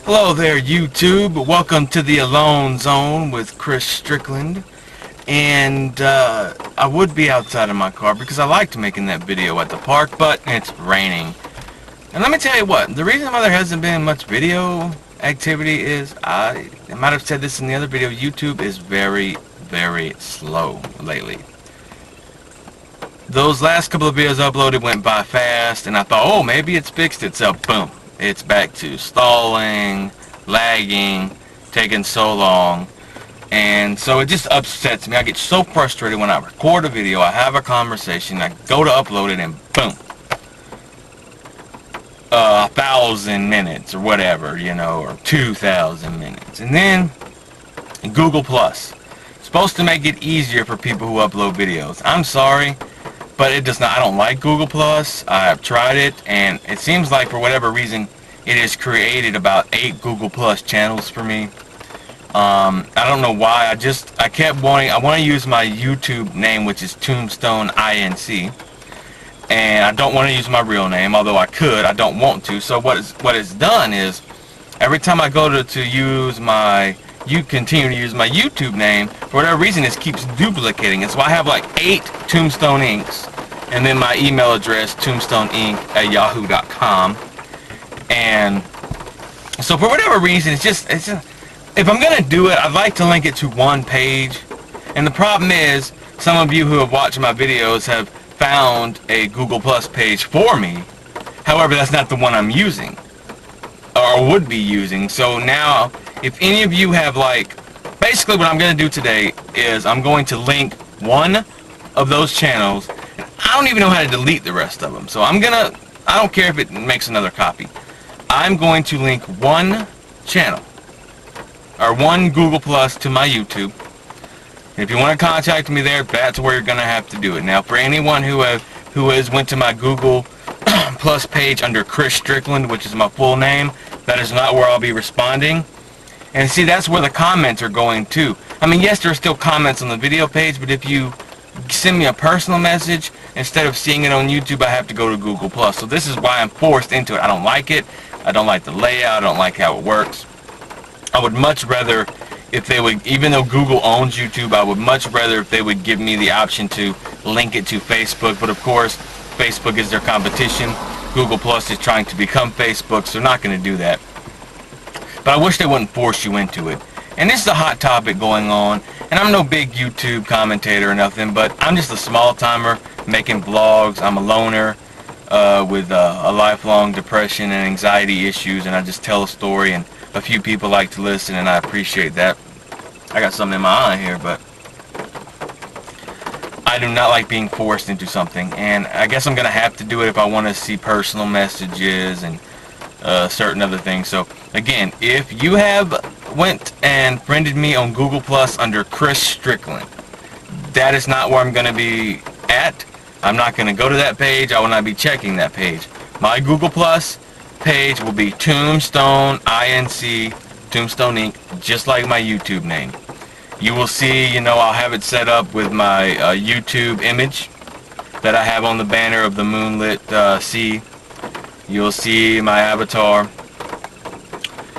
Hello there, YouTube. Welcome to the Alone Zone with Chris Strickland. And I would be outside of my car because I liked making that video at the park, but it's raining. And let me tell you what, the reason why there hasn't been much video activity is, I might have said this in the other video, YouTube is very, very slow lately. Those last couple of videos uploaded went by fast, and I thought, oh, maybe it's fixed itself. Boom. It's back to stalling, lagging, taking so long. And so it just upsets me. I get so frustrated when I record a video, I have a conversation, I go to upload it, and boom. 1,000 minutes or whatever, you know, or 2,000 minutes. And then Google Plus. Supposed to make it easier for people who upload videos. I'm sorry, but it does not. I don't like Google Plus. I have tried it, and it seems like for whatever reason it has created about 8 Google Plus channels for me. I don't know why. I kept wanting. I want to use my YouTube name, which is Tombstone INC, and I don't want to use my real name. Although I could, I don't want to. So what it's done is, every time I go to use my continue to use my YouTube name, for whatever reason it keeps duplicating it. So I have like 8 Tombstone Incs, and then my email address, tombstoneinc@yahoo.com. And so for whatever reason, it's just if I'm gonna do it, I'd like to link it to one page. And the problem is, some of you who have watched my videos have found a Google Plus page for me. However, that's not the one I'm using, or would be using. So now, if any of you have, like, basically what I'm going to do today is I'm going to link one of those channels. I don't even know how to delete the rest of them. So I don't care if it makes another copy. I'm going to link one channel, or one Google Plus to my YouTube. And if you want to contact me there, that's where you're going to have to do it. Now, for anyone who has went to my Google Plus page under Chris Strickland, which is my full name, that is not where I'll be responding. And see, that's where the comments are going too. I mean, yes, there are still comments on the video page, but if you send me a personal message, instead of seeing it on YouTube, I have to go to Google Plus. So this is why I'm forced into it. I don't like it. I don't like the layout. I don't like how it works. I would much rather, if they would, even though Google owns YouTube, I would much rather if they would give me the option to link it to Facebook. But of course, Facebook is their competition. Google Plus is trying to become Facebook, so they're not going to do that. But I wish they wouldn't force you into it. And this is a hot topic going on, and I'm no big YouTube commentator or nothing, but I'm just a small timer making vlogs. I'm a loner with a lifelong depression and anxiety issues, and I just tell a story, and a few people like to listen, and I appreciate that. I got something in my eye here, but I do not like being forced into something, and I guess I'm going to have to do it if I want to see personal messages and certain other things. So again, if you have went and friended me on Google Plus under Chris Strickland, that is not where I'm going to be at. I'm not going to go to that page. I will not be checking that page. My Google Plus page will be Tombstone INC, Tombstone Inc., just like my YouTube name. You will see, you know, I'll have it set up with my YouTube image that I have on the banner of the moonlit sea. You'll see my avatar,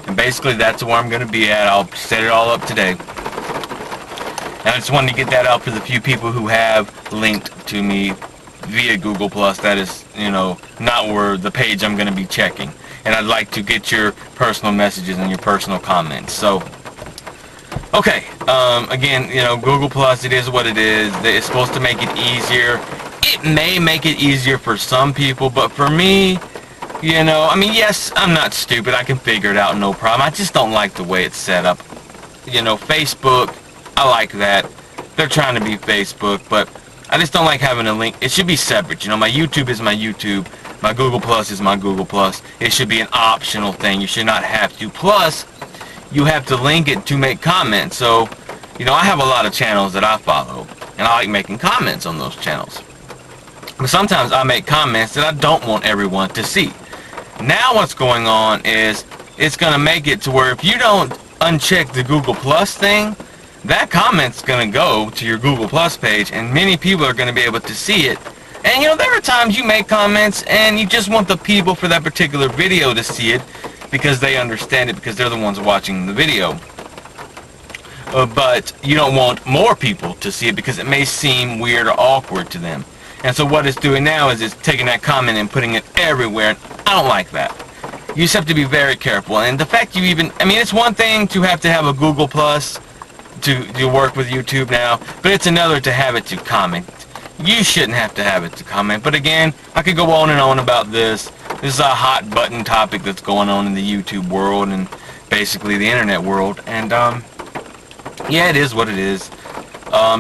and basically that's where I'm going to be at. I'll set it all up today, and I just wanted to get that out for the few people who have linked to me via Google Plus. That is, you know, not where the page I'm going to be checking, and I'd like to get your personal messages and your personal comments. So okay, again, you know, Google Plus, it is what it is. It's supposed to make it easier. It may make it easier for some people, but for me, you know, I mean, yes, I'm not stupid. I can figure it out, no problem. I just don't like the way it's set up. You know, Facebook, I like that. They're trying to be Facebook, but I just don't like having a link. It should be separate. You know, my YouTube is my YouTube. My Google Plus is my Google Plus. It should be an optional thing. You should not have to. Plus, you have to link it to make comments. So, you know, I have a lot of channels that I follow, and I like making comments on those channels. But sometimes I make comments that I don't want everyone to see. Now what's going on is it's going to make it to where if you don't uncheck the Google Plus thing, that comment's going to go to your Google Plus page, and many people are going to be able to see it. And you know, there are times you make comments and you just want the people for that particular video to see it. because they understand it, because they're the ones watching the video. But you don't want more people to see it because it may seem weird or awkward to them. And so what it's doing now is it's taking that comment and putting it everywhere, and I don't like that. You just have to be very careful. And the fact you even, I mean, it's one thing to have a Google Plus to work with YouTube now, but it's another to have it to comment. You shouldn't have to have it to comment. But again, I could go on and on about this. This is a hot button topic that's going on in the YouTube world and basically the internet world. And yeah, it is what it is.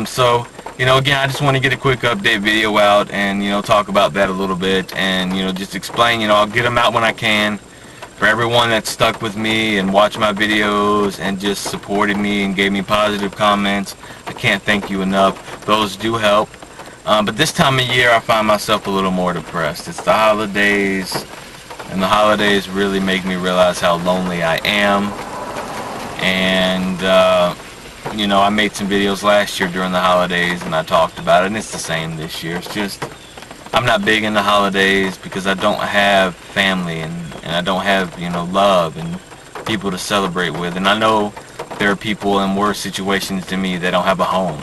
So, you know, again, I just want to get a quick update video out and, you know, talk about that a little bit and, you know, just explain, you know, I'll get them out when I can. For everyone that stuck with me and watched my videos and just supported me and gave me positive comments, I can't thank you enough. Those do help. But this time of year, I find myself a little more depressed. It's the holidays, and the holidays really make me realize how lonely I am. And, you know, I made some videos last year during the holidays, and I talked about it, and it's the same this year. It's just, I'm not big in the holidays because I don't have family, and I don't have, you know, love and people to celebrate with. And I know there are people in worse situations than me that don't have a home.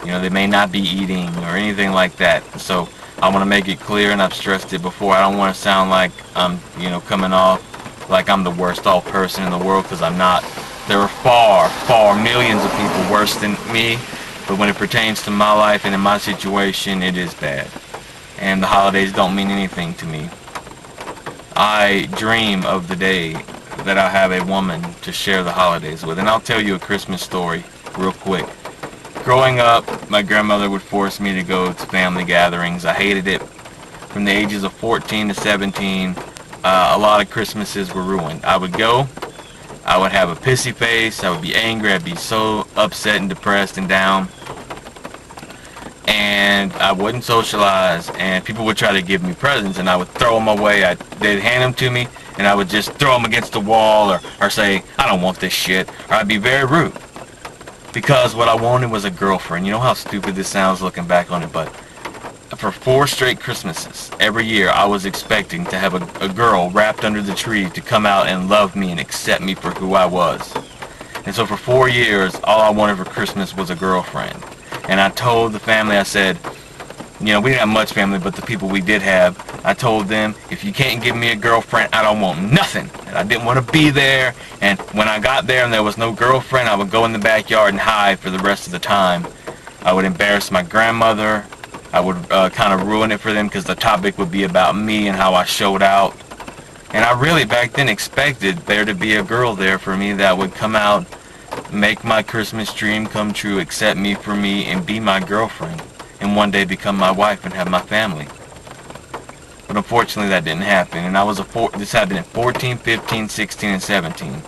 You know, they may not be eating or anything like that. So I want to make it clear, and I've stressed it before, I don't want to sound like I'm, you know, coming off like I'm the worst off person in the world, because I'm not. There are far millions of people worse than me, but when it pertains to my life and in my situation, it is bad. And the holidays don't mean anything to me. I dream of the day that I have a woman to share the holidays with. And I'll tell you a Christmas story real quick. Growing up, my grandmother would force me to go to family gatherings. I hated it. From the ages of 14 to 17, a lot of Christmases were ruined. I would go, I would have a pissy face, I would be angry, I'd be so upset and depressed and down. And I wouldn't socialize, and people would try to give me presents, and I would throw them away. They'd hand them to me, and I would just throw them against the wall, or say, I don't want this shit, or I'd be very rude. Because what I wanted was a girlfriend. You know how stupid this sounds looking back on it, but for 4 straight Christmases, every year, I was expecting to have a girl wrapped under the tree to come out and love me and accept me for who I was. And so for 4 years, all I wanted for Christmas was a girlfriend. And I told the family, I said, you know, we didn't have much family, but the people we did have, I told them, if you can't give me a girlfriend, I don't want nothing. And I didn't want to be there. And when I got there and there was no girlfriend, I would go in the backyard and hide for the rest of the time. I would embarrass my grandmother. I would kind of ruin it for them because the topic would be about me and how I showed out. And I really back then expected there to be a girl there for me that would come out, make my Christmas dream come true, accept me for me, and be my girlfriend, and one day become my wife and have my family. But unfortunately that didn't happen, and this happened in 14, 15, 16, and 17.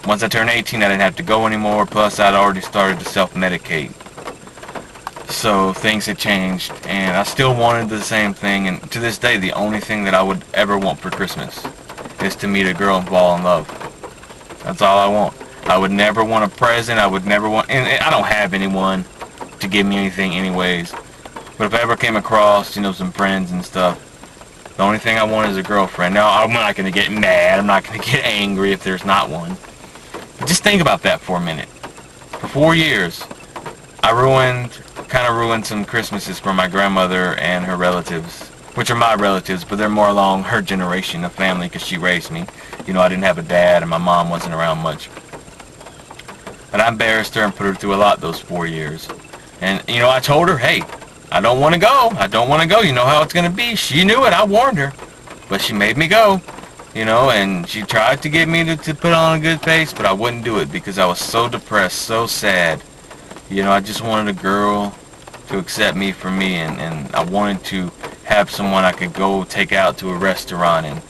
Once I turned 18, I didn't have to go anymore, plus I'd already started to self-medicate. So things had changed, and I still wanted the same thing, and to this day, the only thing that I would ever want for Christmas is to meet a girl and fall in love. That's all I want. I would never want a present. I would never want, and I don't have anyone to give me anything anyways. But if I ever came across, you know, some friends and stuff, the only thing I want is a girlfriend. Now, I'm not going to get mad. I'm not going to get angry if there's not one. But just think about that for a minute. For 4 years, I kind of ruined some Christmases for my grandmother and her relatives, which are my relatives, but they're more along her generation of family because she raised me. You know, I didn't have a dad and my mom wasn't around much. But I embarrassed her and put her through a lot those 4 years. And, you know, I told her, hey, I don't want to go. I don't want to go. You know how it's going to be. She knew it. I warned her. But she made me go, you know, and she tried to get me to put on a good face, but I wouldn't do it because I was so depressed, so sad. You know, I just wanted a girl to accept me for me, and I wanted to have someone I could go take out to a restaurant and,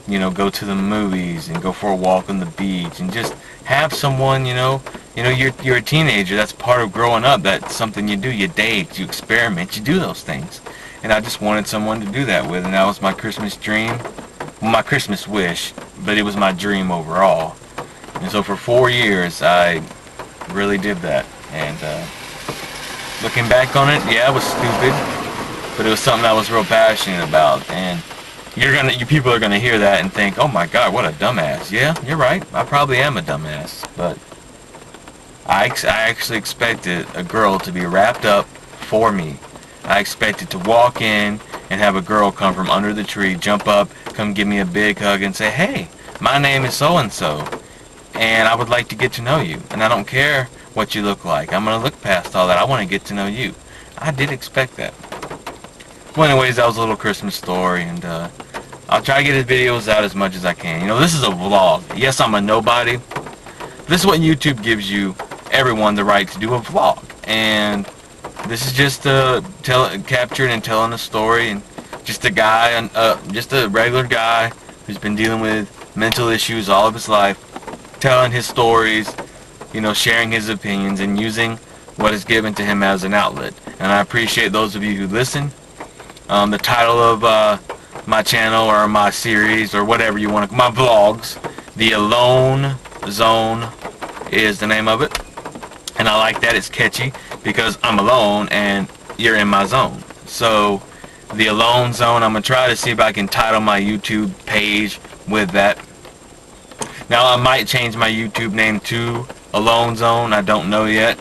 you know, go to the movies and go for a walk on the beach and just have someone, you know, you're a teenager. That's part of growing up. That's something you do. You date, you experiment, you do those things. And I just wanted someone to do that with, and that was my Christmas dream. Well, my Christmas wish, but it was my dream overall. And so for 4 years, I really did that. And looking back on it, yeah, it was stupid, but it was something I was real passionate about. And you people are gonna hear that and think, oh my God, what a dumbass. Yeah, you're right. I probably am a dumbass, but I actually expected a girl to be wrapped up for me. I expected to walk in and have a girl come from under the tree, jump up, come give me a big hug and say, hey, my name is so-and-so, and I would like to get to know you. And I don't care what you look like. I'm going to look past all that. I want to get to know you. I did expect that. Well, anyways, that was a little Christmas story, and I'll try to get his videos out as much as I can. You know, this is a vlog. Yes, I'm a nobody. This is what YouTube gives you, everyone, the right to do a vlog. And this is just captured and telling a story, and just a guy, just a regular guy who's been dealing with mental issues all of his life, telling his stories, you know, sharing his opinions, and using what is given to him as an outlet. And I appreciate those of you who listen. The title of my channel or my series or whatever you want to, my vlogs, The Alone Zone is the name of it. And I like that. It's catchy because I'm alone and you're in my zone. So The Alone Zone, I'm going to try to see if I can title my YouTube page with that. Now I might change my YouTube name to Alone Zone. I don't know yet.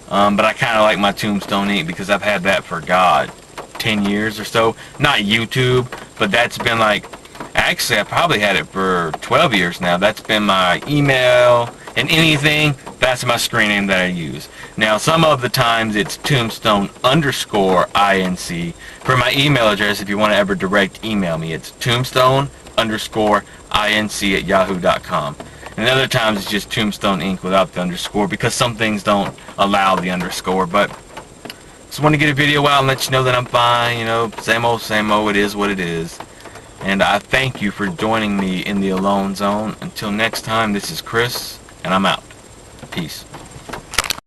But I kind of like my Tombstone Inc. because I've had that for, God, 10 years or so. Not YouTube, but that's been like, actually I probably had it for 12 years now. That's been my email and anything. That's my screen name that I use. Now some of the times it's Tombstone_INC. For my email address, if you want to ever direct email me, it's Tombstone_INC@yahoo.com. And other times it's just Tombstone Inc. without the underscore, because some things don't allow the underscore. But just want to get a video out and let you know that I'm fine. You know, same old, it is what it is. And I thank you for joining me in the Alone Zone. Until next time, this is Chris, and I'm out. Peace.